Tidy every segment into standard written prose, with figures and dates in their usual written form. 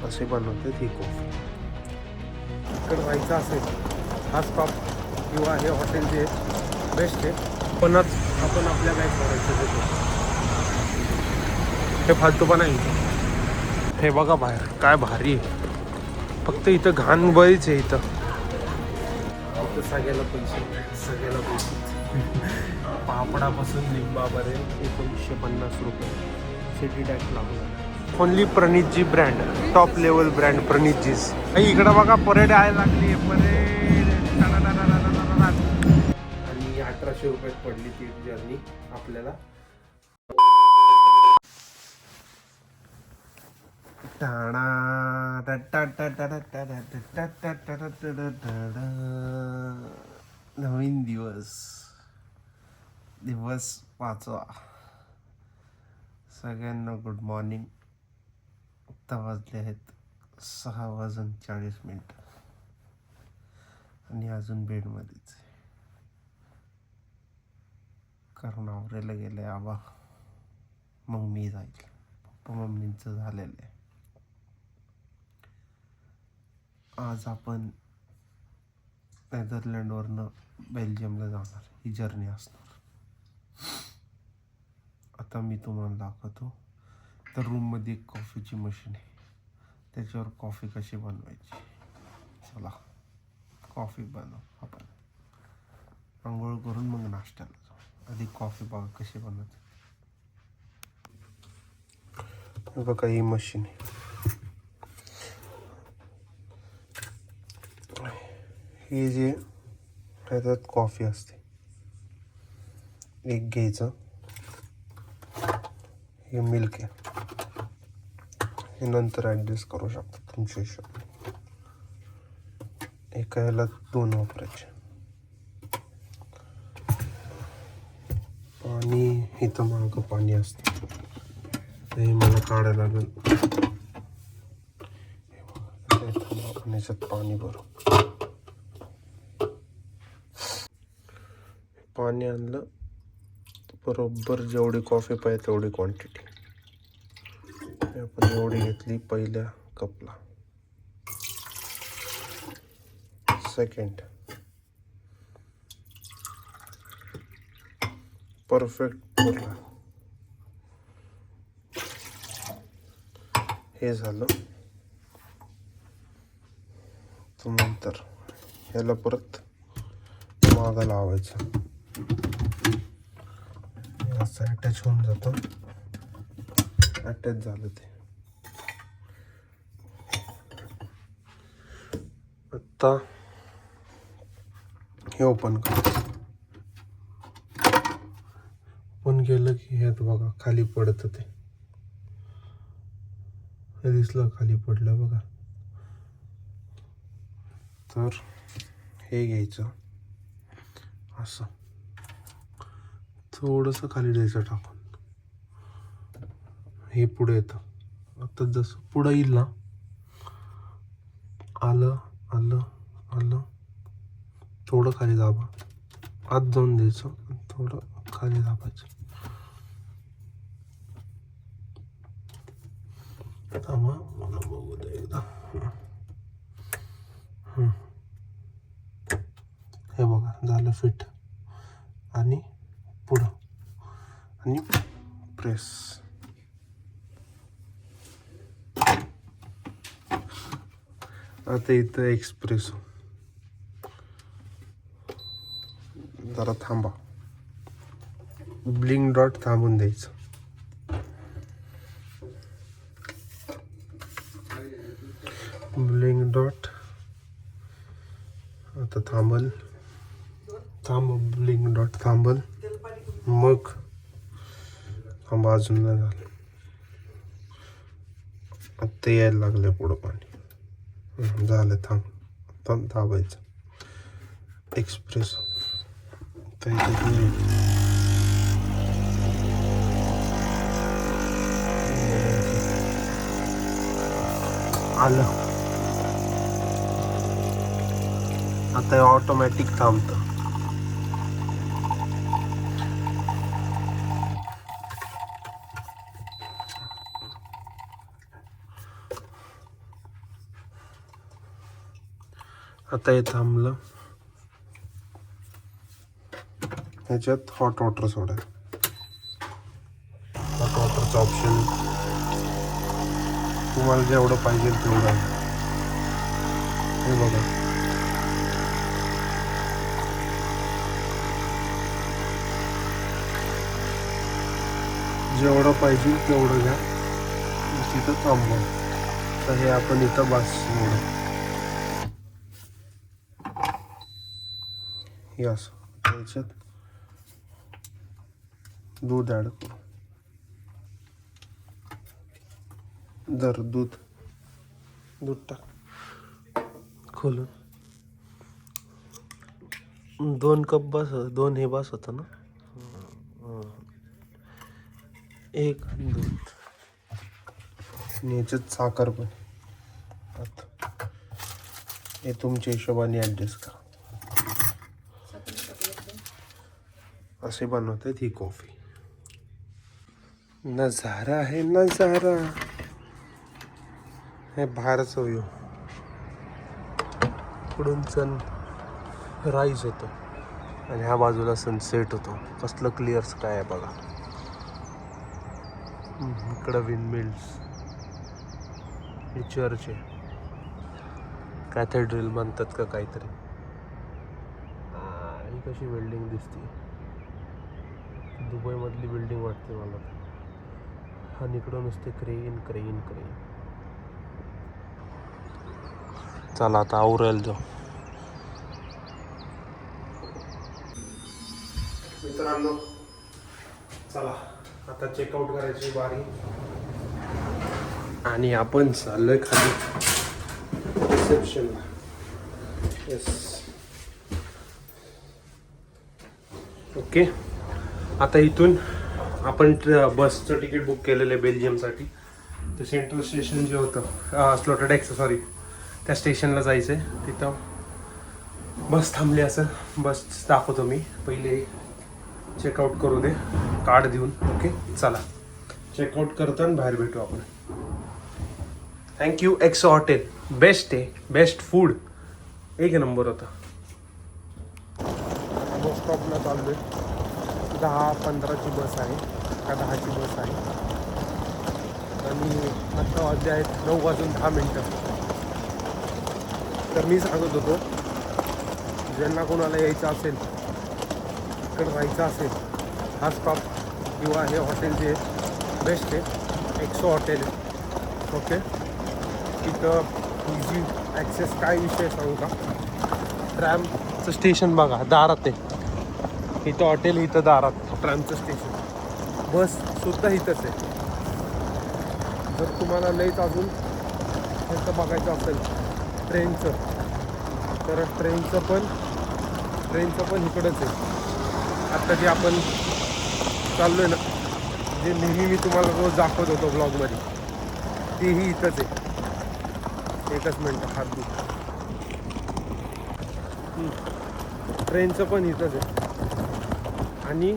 असे बनवतात ही कॉफी. इकडे राहायचं असेल हा स्टॉप किंवा हे हॉटेल जे बेस्ट आहे. पणच आपण आपल्या काय करायचं देतो हे फालतूपणा आहे. हे बघा बाहेर काय भारी आहे. फक्त इथं घाण बरीच आहे. इथं सगळ्याला पैसे पापडापासून लिंबापर्यंत 1950 रुपये सिटी टॅक्स लागला. Only Pranitji brand, top level brand प्रणितजीच. इकडं बघा परेड यायला लागली. परेड आणि 1800 रुपयात पडली ती जर्नी आपल्याला. नवीन दिवस 5वा. सगळ्यांना गुड मॉर्निंग. आत्ता वाजले आहेत 6:40 आणि अजून बेडमध्येच कारण आवरायला गेले आबा. मग मी जाईल. पप्पा मम्मींचं झालेलं आहे. आज आपण नेदरलँडवरनं बेल्जियमला जाणार. ही जर्नी असणार. आता मी तुम्हाला दाखवतो. तर रूममध्ये एक कॉफीची मशीन आहे. त्याच्यावर कॉफी कशी बनवायची. चला कॉफी बनव. आपण आंघोळ करून मग नाश्त्याला जाऊ. आधी कॉफी बघा कशी बनवते. बघा ही मशीन आहे. हे जे त्याच्यात कॉफी असते. एक घ्यायचं. हे मिल्क आहे. हे नंतर ॲडजस्ट करू शकता तुमच्या हिशोबाने. एका ह्याला 2 वापरायचे. पाणी इथं मागं पाणी असतं. हे मला काढायला लागेल. याच्यात पाणी भरू. पाणी आणलं. बरोबर जेवढी कॉफी पाहिजे तेवढी क्वांटिटी आपण एवढी घेतली पहिल्या कपला. सेकंड परफेक्ट पुरला. हे झालं. नंतर ह्याला परत मागं लावायचं. असं अटॅच होऊन जातं. अटॅच झालं ते. आता हे ओपन करायचं. ओपन केलं की ह्यात बघा खाली पडतं ते. हे दिसलं खाली पडलं बघा. तर हे घ्यायचं असं थोडंसं खाली द्यायचं टाकून. हे पुढे येतं. आता जसं पुढं येईल ना आलं आलं आलं थोडं खाली दाबा. आत जाऊन द्यायचं. थोडं खाली दाबायचं. थांबा मला बघू दे एकदा. हे बघा झालं फिट. आणि पुढं आणि प्रेस. आता इथं एक्सप्रेसो. जरा थांबा. ब्लिंक डॉट थांबून द्यायचं. ब्लिंक डॉट आता थांबल. Blink dot थांबल. मग थांबा अजून नाही झालं. आता यायला लागलं पुढं पाणी. झालं. थांब दाबायचं. एक्सप्रेस आलं. आता ऑटोमॅटिक थांबतं. आता हे थांबलं. ह्याच्यात हॉट वॉटर सोडा. हॉट वॉटरचं ऑप्शन तुम्हाला जेवढं पाहिजे तेवढं आहे. हे बघा, जेवढं पाहिजे तेवढं घ्या, तिथं थांबवा. तर हे आपण इथं बस एवढं हे असं. त्याच्यात दूध ॲड करू. जर दूध टाक खोलून. 2 कप बस, 2 हे बस होतं ना. 1 दूध आणि याच्यात साखर पण. आता हे तुमच्या हिशोबाने ॲडजस्ट करा. असे बनवतात ही कॉफी. नजारा आहे नजारा. हे बाहेरचं व्ह्यू. इकडून सन राईज होतो आणि ह्या बाजूला सनसेट होतो. कसलं क्लिअर स्काय आहे बघा. इकडं विंडमिल्स. हे चर्च आहे, कॅथेड्रल म्हणतात का काहीतरी. ही कशी बिल्डिंग दिसते, दुबईमधली बिल्डिंग वाटते मला. आणि इकडं नुसते क्रेन क्रेन क्रेन. चला आता आवरायला जाऊ. मित्रांनो चला आता चेकआउट करायची बारी आणि आपण चाललोय खाली रिसेप्शनला. Yes okay. आता इथून आपण बसचं तिकीट बुक केलेलं आहे बेल्जियमसाठी. तर सेंट्रल स्टेशन जे होतं स्लोटरडेक्स सॉरी त्या स्टेशनला जायचं आहे. तिथं बस थांबली असेल. बस दाखवतो मी. पहिले चेकआउट करू दे कार्ड देऊन. ओके चला चेकआउट करतो आणि बाहेर भेटू आपण. थँक्यू एक्सो हॉटेल. बेस्ट आहे, बेस्ट फूड, 1 नंबर होता. बस स्टॉपला चाललो आहे. 10:15ची बस आहे का 10ची बस आहे आणि आता वाजले आहेत 9:10. तर मी सांगत होतो ज्यांना कोणाला यायचं असेल, इकडं राहायचं असेल, हा स्टॉप किंवा हे हॉटेल जे बेस्ट आहे एक्सो हॉटेल आहे. ओके तिथं इझी ॲक्सेस. काय विषय सांगू का, ट्रॅमचं स्टेशन बघा दारात आहे. इथं हॉटेल, इथं दारात ट्रॅमचं स्टेशन. बससुद्धा इथंच आहे. जर तुम्हाला लईच अजून त्याचं बघायचं असेल ट्रेनचं, तर ट्रेनचं पण इकडंच आहे. आत्ता जे आपण चाललो आहे ना, जे नेहमी मी तुम्हाला रोज दाखवत होतो ब्लॉगमध्ये, तेही इथंच आहे. एकच मिनटं हात दूध. ट्रेनचं पण इथंच आहे आणि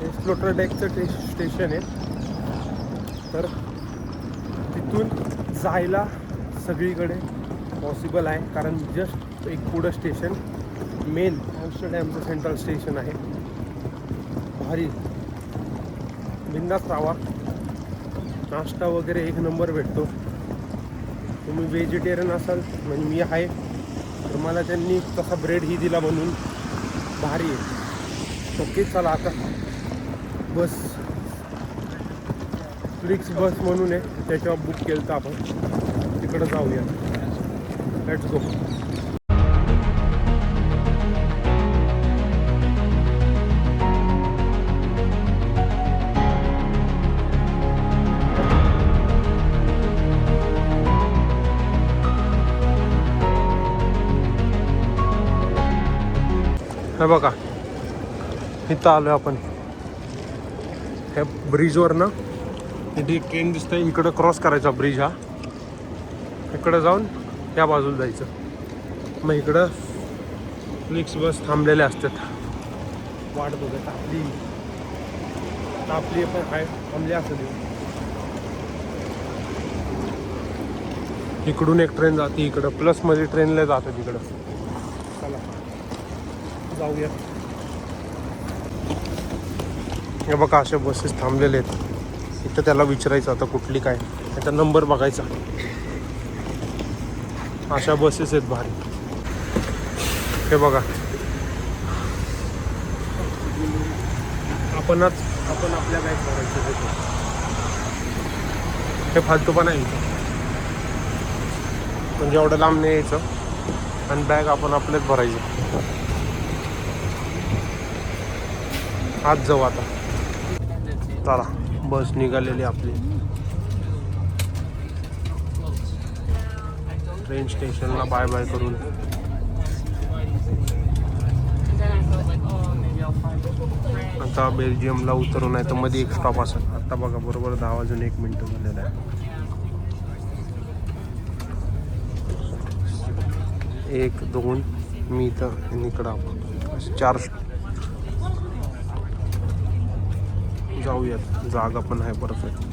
हे स्लोटरडेक्सचं स्टेशन आहे. तर तिथून जायला सगळीकडे पॉसिबल आहे, कारण जस्ट एक पुढं स्टेशन मेन ॲम्स्टरडॅमचं सेंट्रल स्टेशन आहे. भारी बिंदास राहावा. नाश्ता वगैरे 1 नंबर भेटतो. तुम्ही व्हेजिटेरियन असाल म्हणजे मी आहे, तर मला त्यांनी तसा ब्रेडही दिला म्हणून भारी आहे. ओके चला आता बस फ्लिक्स बस म्हणून आहे, त्याच्यावर बुक केलं तर आपण तिकडं जाऊया. Let's go. हे बघा इथं आलो आपण. ह्या ब्रिजवर ना इथे ट्रेन दिसतंय. इकडं क्रॉस करायचा ब्रिज हा. इकडं जाऊन या बाजूला जायचं. मग इकडं फ्लिक्स बस थांबलेल्या असतात. वाट बघत आपली पण आहे थांबली असं. इकडून एक ट्रेन जाते इकडं, प्लसमध्ये ट्रेनला जातं तिकडं. चला जाऊया. हे बघा अशा बसेस थांबलेले आहेत इथं. त्याला विचारायचं आता कुठली काय, त्याचा नंबर बघायचा. अशा बसेस आहेत भारी. हे बघा आपण आपल्या बॅग भरायचं. हे फालतू पण आहे इथं, म्हणजे एवढं लांब नाही यायचं आणि बॅग आपण आपल्याच भरायची. आज जाऊ आता. चला बस निघालेली आपली. ट्रेन स्टेशनला बाय बाय करून आता बेल्जियमला उतरून आहे तर मध्ये एक स्टॉप असेल. आता बघा बरोबर 10 वाजून 1 मिनिट झालेलं आहे. 1, 2 मी इथं इकडं आपण 4 जाऊयात. जागा पण आहे परफेक्ट.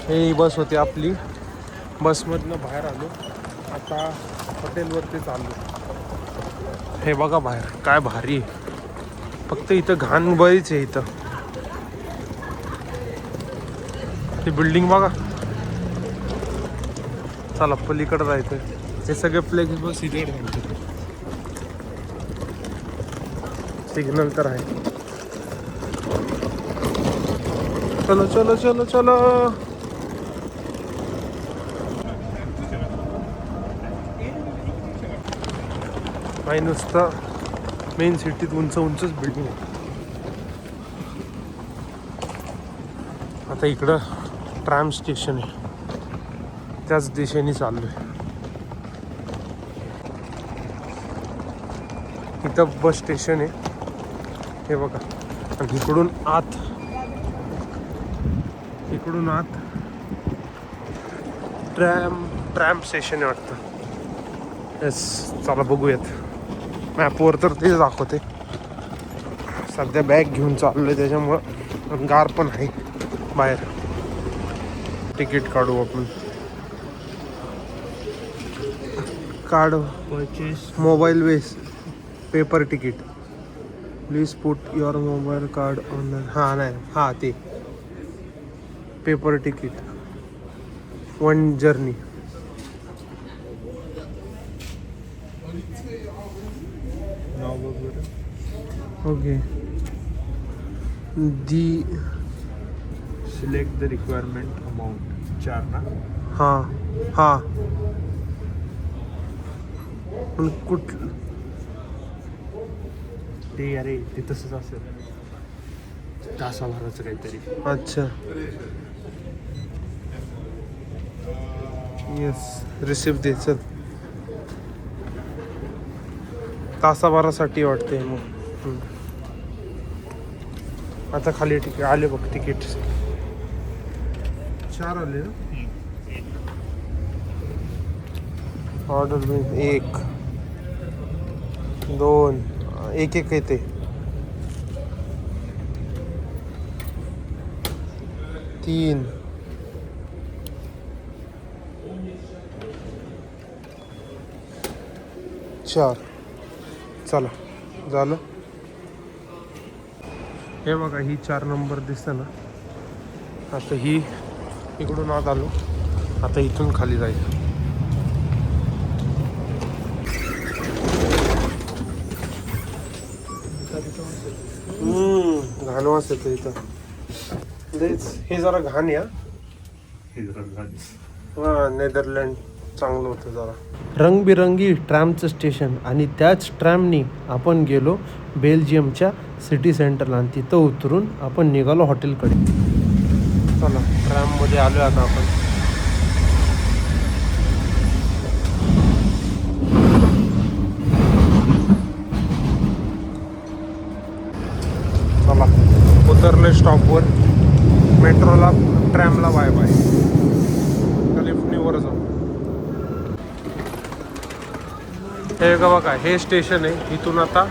ही बस होती आपली. बसमधनं बाहेर आलो. आता हॉटेलवरती चाललो. हे बघा बाहेर काय भारी आहे. फक्त इथं घाण बरीच आहे इथं. ती बिल्डिंग बघा. चला पलीकडे जायचं. हे सगळे फ्लेक्स बस इथे सिग्नल तर आहे. चलो चलो चलो चलो. नाही नुसतं मेन सिटीत उंच उंचच बिल्डिंग आहे. आता इकडं ट्रॅम स्टेशन आहे, त्याच दिशेने चाललोय. इथं बस स्टेशन आहे हे बघा. आणि इकडून आत ट्रॅम स्टेशन आहे वाटतं. येस चला बघूयात. मॅपवर तर तेच दाखवते. सध्या बॅग घेऊन चाललोय त्याच्यामुळं गार पण आहे बाहेर. तिकीट काढू आपण. काढ परचेस मोबाईल वेस paper ticket. Please put your mobile card online. हां नाही हां ते paper ticket 1 journey. Okay the select the requirement amount 4 ना. हां पण ते अरे ते तसंच असेल तासाभराचं काहीतरी. अच्छा येस रिसिप्ट दे. चल तासाभरासाठी वाटते मग. आता खाली तिकीट आले बघ. तिकीट 4 आले ना. ऑर्डर 1 2 1 येते. 3 4 चला झालं. हे बघा ही 4 नंबर दिसतं ना. आता ही इकडून आत आलो. आता इथून खाली जायचं. घाण वास येतो इथं. हे जरा घाण या. हा नेदरलँड चांगलं होतं जरा. रंगबिरंगी ट्रॅमचं स्टेशन आणि त्याच ट्रॅमनी आपण गेलो बेल्जियमच्या सिटी सेंटरला आणि तिथं उतरून आपण निघालो हॉटेलकडे. चला ट्रॅममध्ये आलो आता आपण. चला उतरले स्टॉपवर. मेट्रोला ट्रॅमला बाय बाय. लिफ्टनी वर जाऊ. हे बघा हे स्टेशन आहे. इथून आता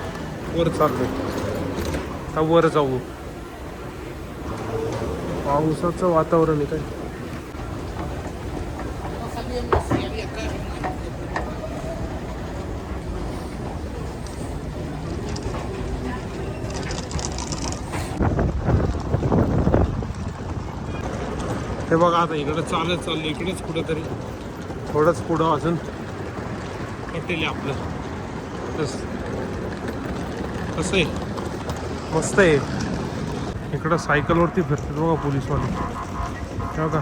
वर चाललोय. आता वर जाऊ. पावसाचं वातावरण आहे काय. हे बघा आता इकडं चालत चाललं. इकडेच कुठंतरी थोडंच पुढं अजून हॉटेल आहे आपलं. कसं आहे मस्त आहे. इकडं सायकलवरती फिरतात बघा पोलीसवाले. हे बघा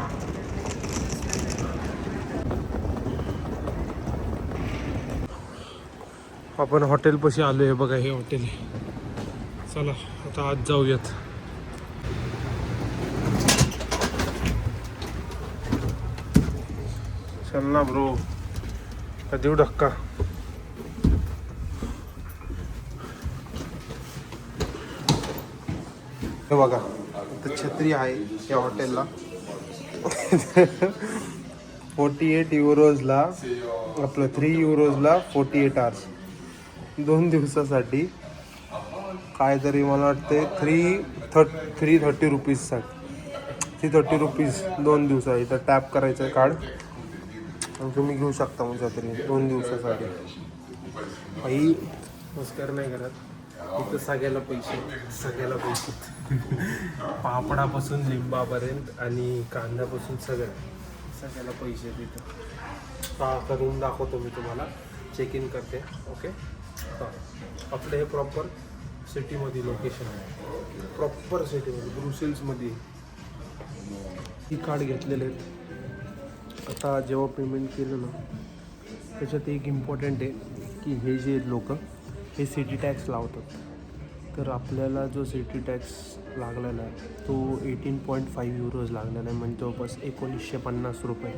आपण हॉटेलपाशी आलो आहे. बघा हे हॉटेल आहे. चला आता आज जाऊयात. चल ना ब्रो. देऊ धक्का. हे बघा इथं छत्री आहे या हॉटेलला. 48 युरोजला आपलं 3 युरोजला 48 आवर्स. 2 दिवसासाठी काहीतरी मला वाटते 330 रुपीजसाठी. 330 रुपीज 2 दिवसा. इथं टॅप करायचं आहे कार्ड आणि तुम्ही घेऊ शकता मग छत्री 2 दिवसासाठी. काही नमस्कार नाही करत इथं. सगळ्याला पैसे पापडापासून लिंबापर्यंत आणि कांद्यापासून सगळ्याला पैसे तिथं. हा रूम दाखवतो मी तुम्हाला. चेक इन करते. ओके. हां आपलं हे प्रॉपर सिटीमध्ये लोकेशन आहे. प्रॉपर सिटीमध्ये ब्रुसेल्समध्ये ही कार्ड घेतलेले आहेत. आता जेव्हा पेमेंट केलं ना त्याच्यात एक इम्पॉर्टंट आहे की हे जे लोक हे सिटी टॅक्स लावतात. तर आपल्याला जो सिटी टॅक्स लागलेला आहे तो 18.5 युरोज लागलेला आहे. म्हणजे जवळपास 1950 रुपये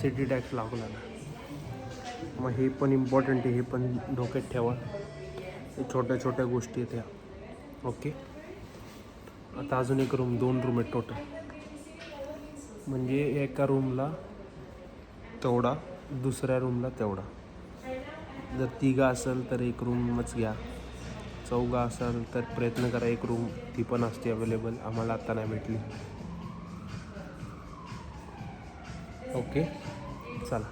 सिटी टॅक्स लागलेला आहे. मग हे पण इम्पॉर्टंट आहे. हे पण डोक्यात ठेवा. हे छोट्या छोट्या गोष्टी आहेत ह्या. ओके. आता अजून एक रूम 2 रूम आहेत टोटल. म्हणजे एका रूमला तेवढा दुसऱ्या रूमला तेवढा. जर तिघा असेल तर एक रूमच घ्या. चौघा असेल तर प्रयत्न करा एक रूम ती पण असते अवेलेबल. आम्हाला आत्ता नाही भेटली. ओके चला.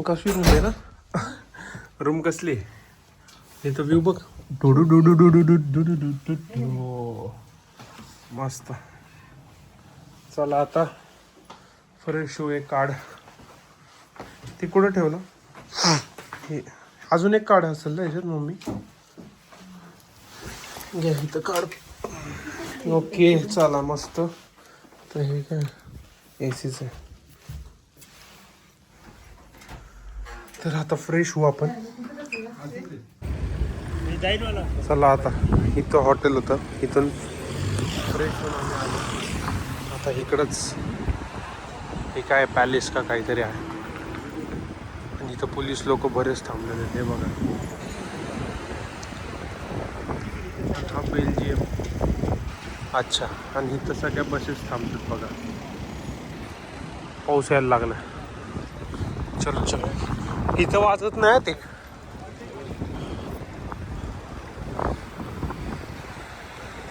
कशी रूम आहे ना. रूम कसली इथं व्ह्यू बघ. मस्त. चला आता फ्रेश होऊ. एक कार्ड ते कुठं ठेवलं. हे अजून एक कार्ड असेल ना याच्यात. मम्मी घ्या इथं कार्ड. ओके चला मस्त. तर हे काय ACच आहे. तर आता फ्रेश होऊ आपण. चला आता इथं हॉटेल होतं. इथून फ्रेश होऊन आम्ही आलो. आता इकडंच हे काय पॅलेस का काहीतरी आहे. आणि इथं पोलीस लोक बरेच थांबलेले. हे बघा हा बेल्जियम. अच्छा. आणि इथं सगळ्या बसेस थांबतात बघा. पाऊस यायला लागला. चलो चलो. इथं वाजत नाही ते.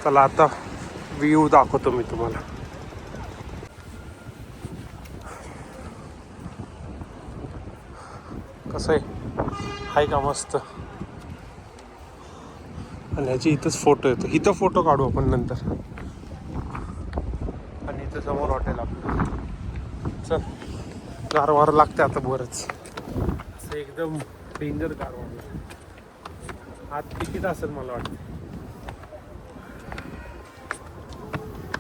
चला आता व्ह्यू दाखवतो मी तुम्हाला. कसं आहे का मस्त. आणि ह्याची इथंच फोटो येतो, इथं फोटो काढू आपण नंतर. आणि इथं समोर हॉटेल आपलं. चल गारवार लागते आता बरंच, असं एकदम डेंजर गारवार. आत तिकीट असेल मला वाटतं,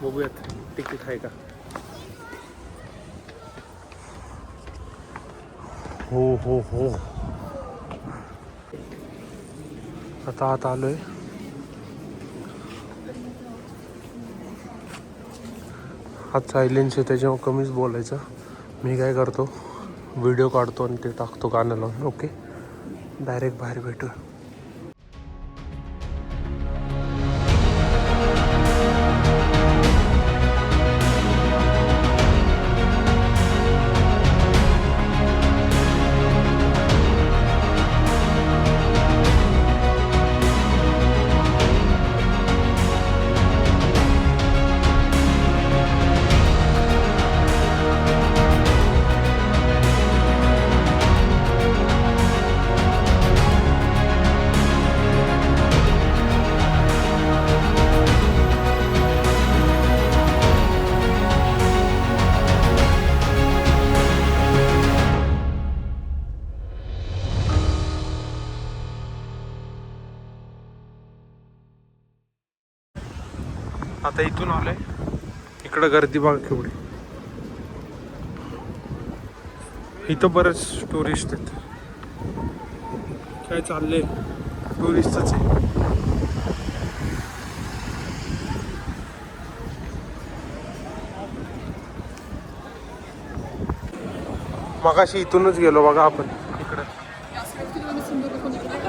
बघूयात तिकीट आहे का. हो हो हो, आता आत आलोय. हात सायलेन्स आहे त्याच्यामुळे कमीच बोलायचं. मी काय करतो, व्हिडिओ काढतो आणि ते टाकतो गाणं लावून. ओके, डायरेक्ट बाहेर भेटू. आता इथून आलोय, इकडं गर्दी बघा केवढी. इथं बरेच टुरिस्ट आहेत. काय चाललंय, टुरिस्टच आहे. मगाशी इथूनच गेलो बघा आपण इकडं.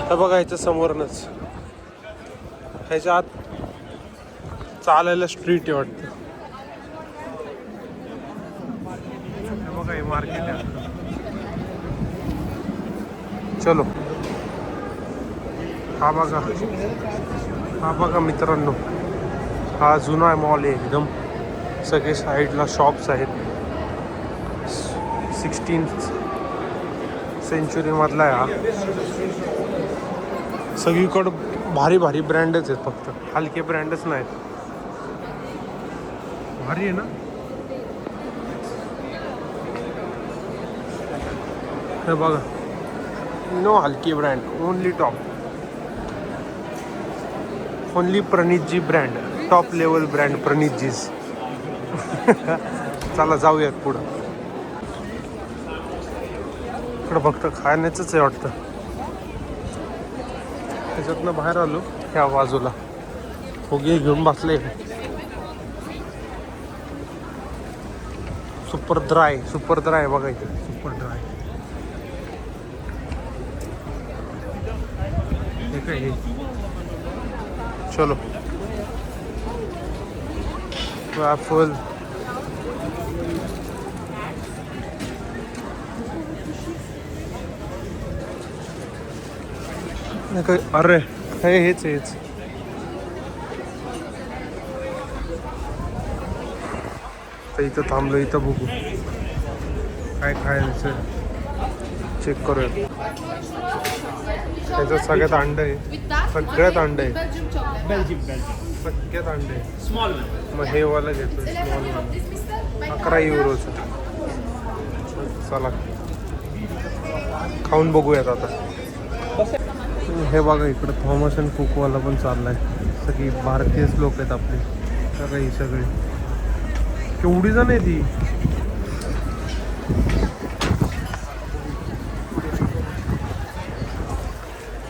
तर बघा ह्याच्या समोरनच, ह्याच्या आत चालायला स्ट्रीट आहे वाटतं. बघा हे मार्केट आहे. चलो, हा बघा मित्रांनो, हा जुना मॉल आहे एकदम. सगळे साईडला शॉप्स आहेत. 16th सेंचुरी मधला आहे हा. सगळीकडं भारी भारी ब्रँडच आहेत, फक्त हलके ब्रँडच नाहीत. भारी आहे ना. हे बघा, नो हलकी brand, only top, only Pranitji brand, top level brand प्रणितजीज. चला जाऊयात पुढं. इकडं फक्त खाण्याचंच आहे वाटतं. त्याच्यातनं बाहेर आलो ह्या बाजूला, फुगे घेऊन बसले. सुपर ड्राय बघा इथे, सुपर ड्राय. हे काय हे, चलो वॅफल. अरे हेच तर इथं थांबलो, इथं बघू काय खायचं, चेक करूया. त्याच्यात सगळ्यात अंड आहे, सगळ्यात अंड आहे, सगळ्यात अंड आहे. मग हे वाला घेतो, स्मॉल वाला, 11 युरोचं. चला खाऊन बघूयात आता. हे बघा इकडं थॉमस अँड कुकवाला पण चाललाय. सगळी भारतीयच लोक आहेत आपले, सगळी केवढी जण आहे ती.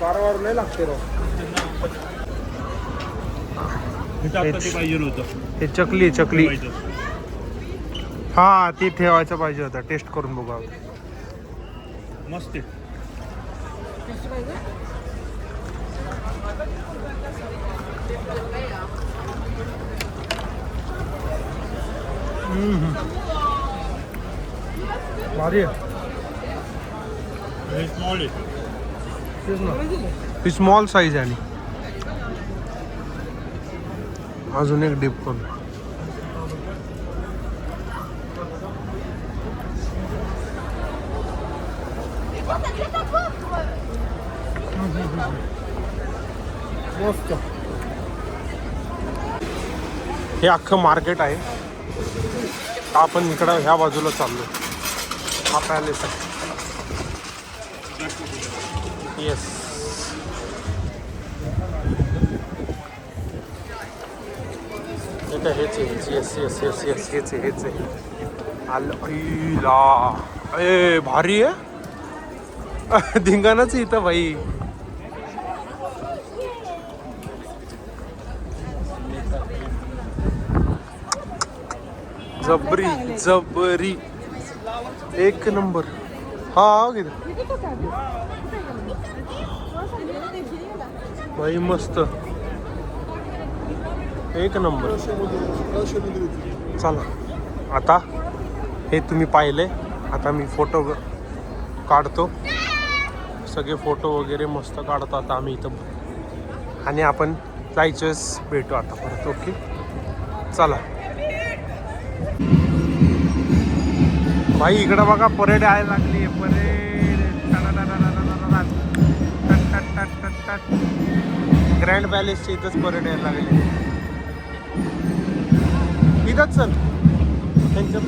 वारंवार नाही लागते राव. हे चकली हा, ती ठेवायचं पाहिजे होता. टेस्ट करून बघा, मस्त. भारी आहे. ही स्मॉल साईज आहे. आणि अजून एक डिप पण. मस्त. हे अख्खं मार्केट आहे. आपण इकडं ह्या बाजूला चाललो. हा पॅलेस आहे. येस. हेच येस येस येस येस हेच आहे हेच आहे. आला ए भारी आहे. धिंगाणच इथं भाई. जबरी जबरी एक नंबर. हा भाई मस्त एक नंबर. चला आता हे तुम्ही पाहिले. आता मी फोटो काढतो. सगळे फोटो वगैरे मस्त काढतो आता आम्ही इथं. आणि आपण जायचंच भेटू आता परत. ओके चला. भाई इकडं बघा परेड यायला लागली. परेड ग्रँड पॅलेसच्या इथंच परेड यायला लागली. इथंच चल त्यांच्या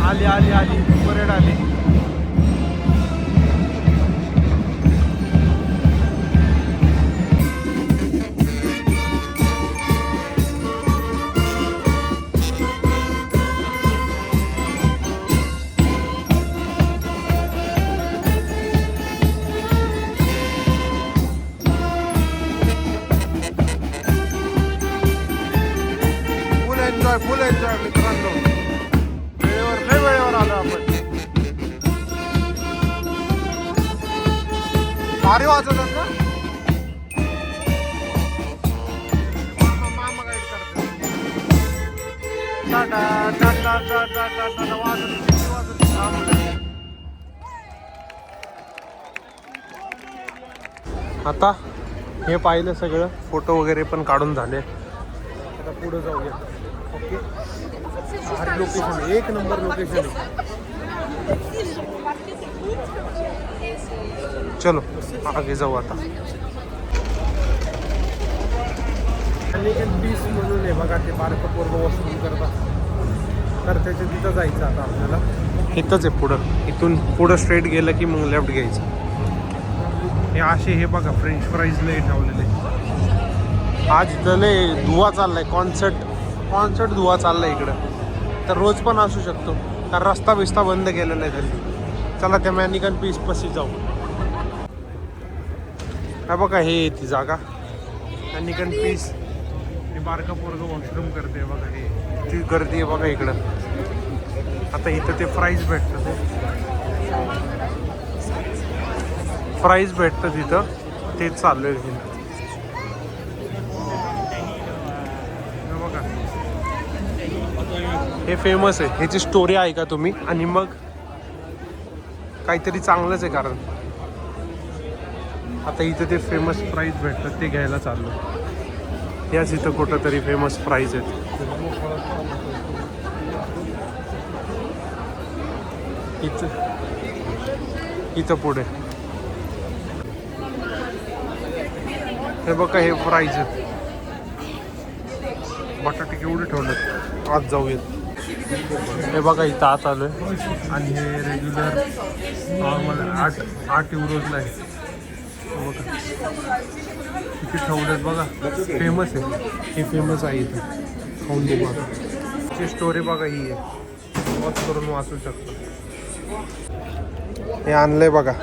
आली आली आली परेड आली. फुल एन्जॉय मित्रांनो. वेळेवर आलो आपण. भारी वाजवतात ना. मामा गाईड आता हे पाहिलं सगळं. फोटो वगैरे पण काढून झाले. आता पुढे जाऊया. ओके भारी लोकेशन आहे. एक नंबर लोकेशन आहे. चलो आगे जाऊ आता. बीच म्हणून आहे बघा. ते बारकं पोरग वॉशरूम करतात. तर त्याच्या तिथं जायचं आता आपल्याला. इथंच आहे पुढं. इथून पुढं स्ट्रेट गेलं की मग लेफ्ट घ्यायचं. हे असे हे बघा फ्रेंच फ्राईज लय ठेवलेले. आज इथं लय धुवा चाललाय. कॉन्सर्ट धुवा चाललाय इकडं. तर रोज पण असू शकतो. कारण रस्ता बिस्ता बंद केलेला आहे त्यांनी. चला त्या मॅनिकन पीस पशी जाऊ. हा बघा हे ती जागा मॅनिकन पीस. हे बारका पोरग वॉशरूम करते बघा. हे ती गर्दी आहे बघा इकडं. आता इथं ते फ्राईज भेटतं. ते फ्राईज भेटतं तिथं. तेच चालू आहे. हे फेमस आहे. ह्याची स्टोरी ऐका तुम्ही आणि मग काहीतरी चांगलंच आहे. कारण आता इथं ते फेमस प्राईज भेटतात ते घ्यायला चाललो. याच इथं कुठं तरी फेमस प्राईज आहेत. इथं पुढे हे बघा हे प्राईज आहेत. बटाटे केवढे ठेवलेत. आज जाऊयात. हे बघा इथं आत आलोय. आणि हे रेग्युलर नॉर्मल 8 युरोजला आहे. बघा किती ठेवलेत बघा. फेमस आहे. हे फेमस आहे इथं. खाऊन बघू आता. ची स्टोरी बघा ही आहे. वॉच करून वाचू शकतो. हे आणलंय बघा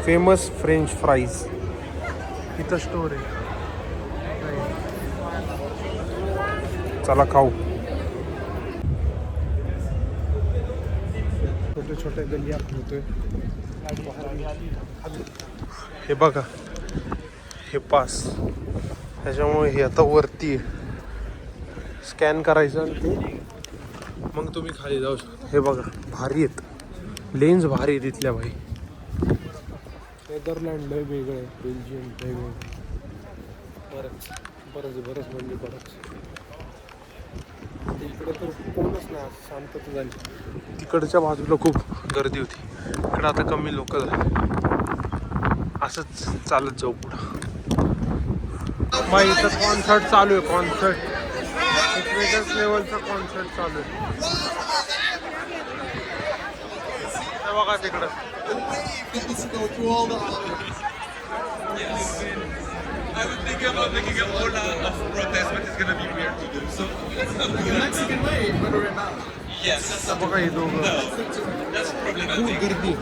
फेमस फ्रेंच फ्राईज. इथं स्टोर आहे. चला खाऊ. छोटे छोटे गल्ली आपण होतोय. हे बघा हे पास. त्याच्यामुळे हे आता वरती स्कॅन करायचं आणि ते मग तुम्ही खाली जाऊ शकता. हे बघा भारी आहेत. लेन्स भारी आहेत इथल्या भाई. नेदरलँड लय वेगळं आहे. बेल्जियम लय वेगळं. बरंच म्हणजे बरंच. इकडे तर कोणच नाही, शांतता झाली. तिकडच्या बाजूला खूप गर्दी होती, इकडे आता कमी लोक झाले. असंच चालत जाऊ पुढं. मग इथं कॉन्सर्ट चालू आहे, कॉन्सर्ट एक वेगळ्याच लेवलचा कॉन्सर्ट चालू आहे. हे बघा तिकडं. I was thinking about making a Ola of protest, but it's gonna be weird to do so. The Mexican way, but we're not. Yes, that's हे बघा हे दोघं. that's problematic. खूप गर्दी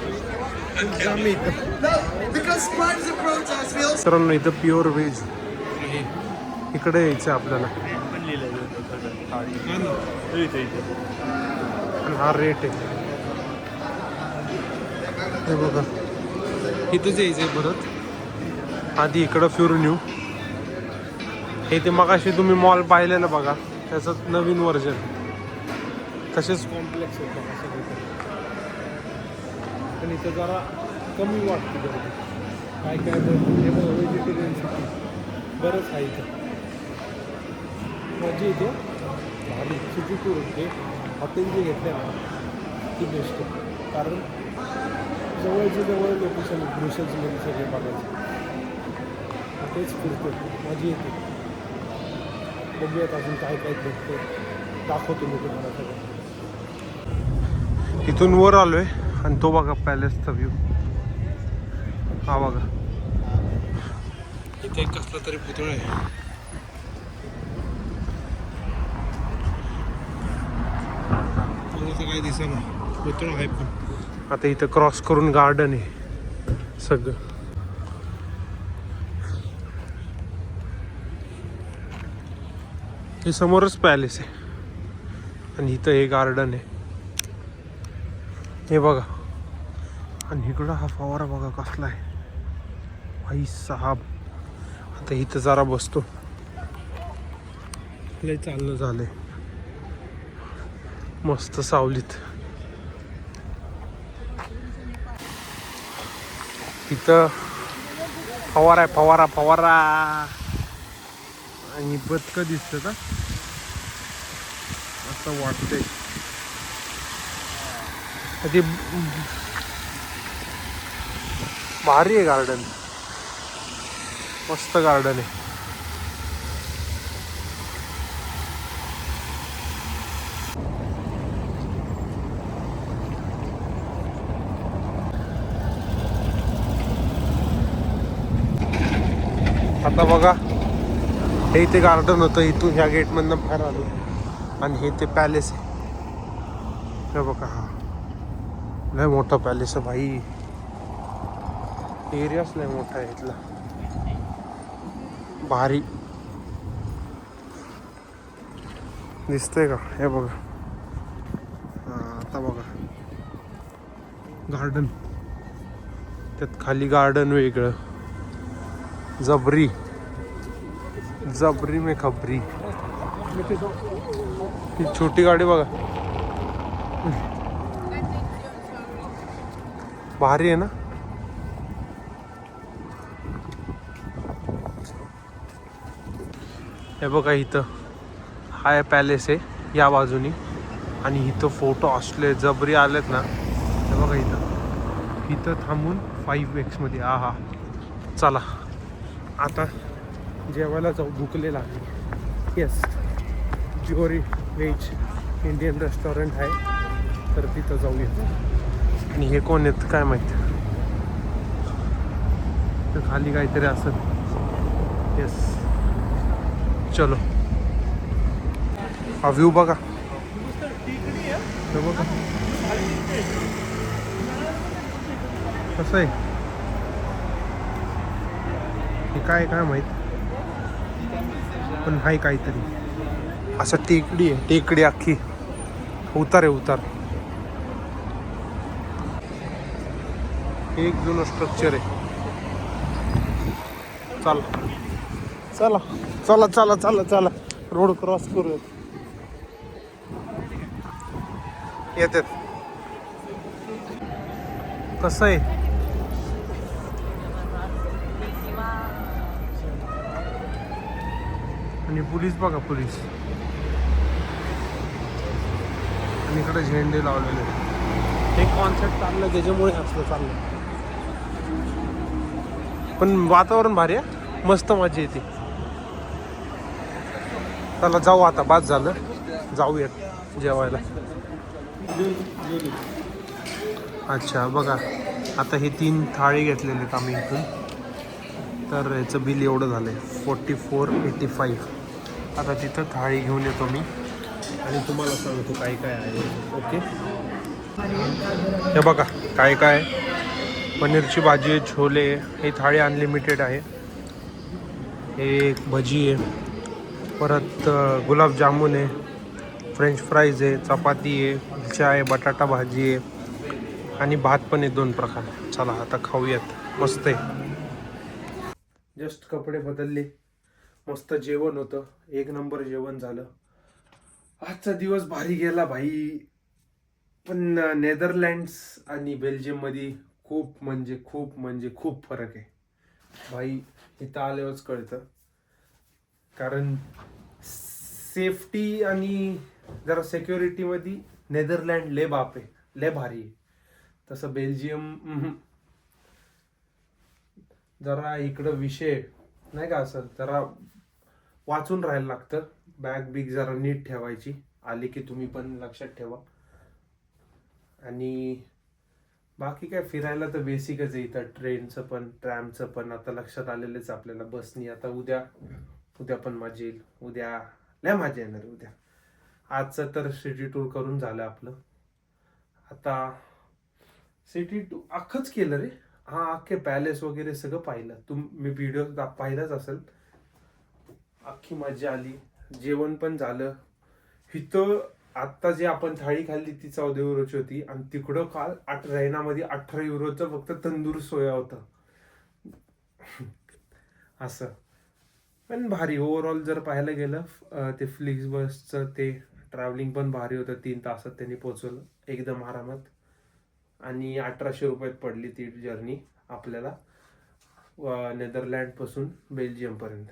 आम्ही इथं. No, because Pride is a protest. We also मित्रांनो इथं प्युअर व्हेज इकडे यायचं आपल्याला. आणि हा रेट आहे. हे बघा इथंच यायचं आहे परत. आधी इकडं फिरून येऊ. हे ते मगाशी तुम्ही मॉल पाहिलेलं बघा, त्याचं नवीन व्हर्जन. तसेच कॉम्प्लेक्स आहेत बघा सगळीकडे. पण इथं जरा कमी वाटते गर्दी. काय काय हे बघा व्हेजिटेरियन सिटी बरंच आहे इथं. मजा येते भारी. सिटी टूर होते हॉटेल जे घेतले ना ती बेस्ट आहे. कारण जवळचे जवळ लोकेशन ब्रुसेल्समध्ये सगळे बघायचे. तेच फिरतो, मजा येते. बघूयात अजून काय काय भेटतं, दाखवतो मी तुम्हाला सगळं. इथून वर आलोय आणि तो बघा पॅलेसचा व्ह्यू. हा बघा इथे एक कसला तरी पुतळा आहे. काय दिसेना पुतळा आहे पण. आता इथं क्रॉस करून गार्डन आहे सगळं. हे समोरच पॅलेस आहे आणि इथं हे गार्डन आहे. हे बघा आणि इकडं हा फवारा बघा कसला आहे भाई साहब. आता इथं जरा बसतो, लय चालणं झालंय मस्त सावलीत. इथं फवारा आहे, फवारा फवारा. आणि बदकं दिसतं का असं वाटतंय. ते भारी आहे गार्डन, मस्त गार्डन आहे. आता बघा हे इथे गार्डन होतं, इथून ह्या गेटमधनं बाहेर आलो आणि हे ते पॅलेस आहे. हे बघा हा लय मोठा पॅलेस आहे भाई. एरियाच लय मोठा आहे इथला, भारी दिसतंय का. हे बघा आता बघा गार्डन, त्यात खाली गार्डन वेगळं. जबरी जबरी में खबरी. ही छोटी गाडी बघा भारी आहे ना. हे बघा इथं हाय पॅलेस आहे या बाजूनी आणि इथं फोटो असले जबरी आलेत ना. हे बघा इथं इथं थांबून 5x मध्ये. हा चला आता जेवायला जाऊ, भुकलेला आहे. Yes pure veg Indian restaurant आहे, तर तिथं जाऊया. आणि हे कोण आहेत काय माहिती, तर खाली काहीतरी असं. येस चलो. हा व्ह्यू बघा, हे बघा कसं आहे. हे काय माहित पण हाय काहीतरी असं. टेकडी आहे, टेकडी अख्खी. उतार आहे उतार. एक जुनं स्ट्रक्चर आहे. चला चला चला चला चला चला रोड क्रॉस करूयात. येतात कसं आहे. आणि पोलीस बघा, पोलीस आणि इकडे झेंडे लावलेले आहेत. हे कॉन्सेप्ट चाललं त्याच्यामुळे असलं चाललं. पण वातावरण भारी आहे, मस्त मजा येते. चला जाऊ आता, बाद झालं, जाऊयात जेवायला. अच्छा बघा, आता हे 3 थाळी घेतलेले आहेत आम्ही इथून. तर याचं बिल एवढं झालं आहे 4485. आता तिथं थाळी घेऊन येतो मी आणि तुम्हाला सांगतो काय काय आहे. ओके, हे बघा काय काय आहे. पनीरची भाजी आहे, छोले, ही थाळी अनलिमिटेड आहे. हे भजी आहे, परत गुलाबजामुन आहे, फ्रेंच फ्राईज आहे, चपाती आहे, चहा आहे, बटाटा भाजी आहे आणि भात पण आहे 2 प्रकार. चला आता खाऊयात, मस्त आहे. जस्ट कपडे बदलले, मस्त जेवण होतं, 1 नंबर जेवण झालं. आजचा दिवस भारी गेला भाई. पण नेदरलँड्स आणि बेल्जियममध्ये खूप म्हणजे खूप फरक आहे भाई. इथं आल्यावरच कळतं. कारण सेफ्टी आणि जरा सिक्युरिटीमध्ये नेदरलँड लय बाप आहे, लय भारी आहे. तसं बेल्जियम जरा इकडं विषय नाही का, असं जरा वाचून राहायला लागतं. बॅग बिग जरा नीट ठेवायची, आली की तुम्ही पण लक्षात ठेवा. आणि बाकी काय फिरायला तर बेसिकच आहे इथं. ट्रेनचं पण ट्रॅमचं पण आता लक्षात आलेलंच आपल्याला. बसनी आता उद्या पण मजा येईल. उद्या लय मजा येणार उद्या. आजचं तर सिटी टूर करून झालं आपलं. आता सिटी टूर अख्खंच केलं रे. हा, अख्खे पॅलेस वगैरे सगळं पाहिलं. मी व्हिडिओ पाहिलाच असेल. अख्खी मजा आली, जेवण पण झालं. इथं आत्ता जे आपण थाळी खाल्ली ती 14 युरोची होती आणि तिकडं काल रैनामध्ये 18 युरोचं फक्त तंदूर सोया होतं. असं पण भारी ओव्हरऑल जर पाहायला गेलं. ते फ्लिक्स बसचं ते ट्रॅव्हलिंग पण भारी होतं. 3 तासात त्यांनी पोहोचवलं एकदम आरामात. आणि 1800 रुपयात पडली ती जर्नी आपल्याला नेदरलँडपासून बेल्जियमपर्यंत.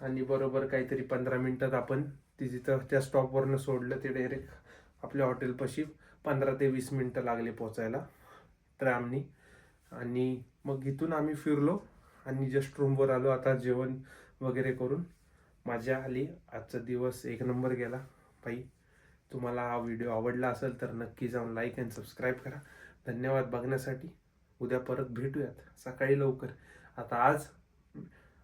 आणि बरोबर काहीतरी 15 मिनिटात आपण तिथं त्या स्टॉपवरनं सोडलं. ते डायरेक्ट आपल्या हॉटेलपाशी 15 ते 20 मिनटं लागले पोचायला ट्रॅमनी. आणि मग इथून आम्ही फिरलो आणि जस्ट रूमवर आलो. आता जेवण वगैरे करून मजा आली. आजचा दिवस 1 नंबर गेला भाई. तुम्हाला हा व्हिडिओ आवडला असेल तर नक्की जाऊन लाईक अँड सबस्क्राईब करा. धन्यवाद बघण्यासाठी. उद्या परत भेटूयात सकाळी लवकर. आता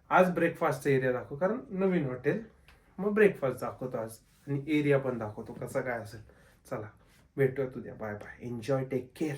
आज ब्रेकफास्टचा एरिया दाखव, कारण नवीन हॉटेल. मग ब्रेकफास्ट दाखवतो आज आणि एरिया पण दाखवतो कसा काय असेल. चला भेटूयात उद्या. Bye bye. Enjoy, take care.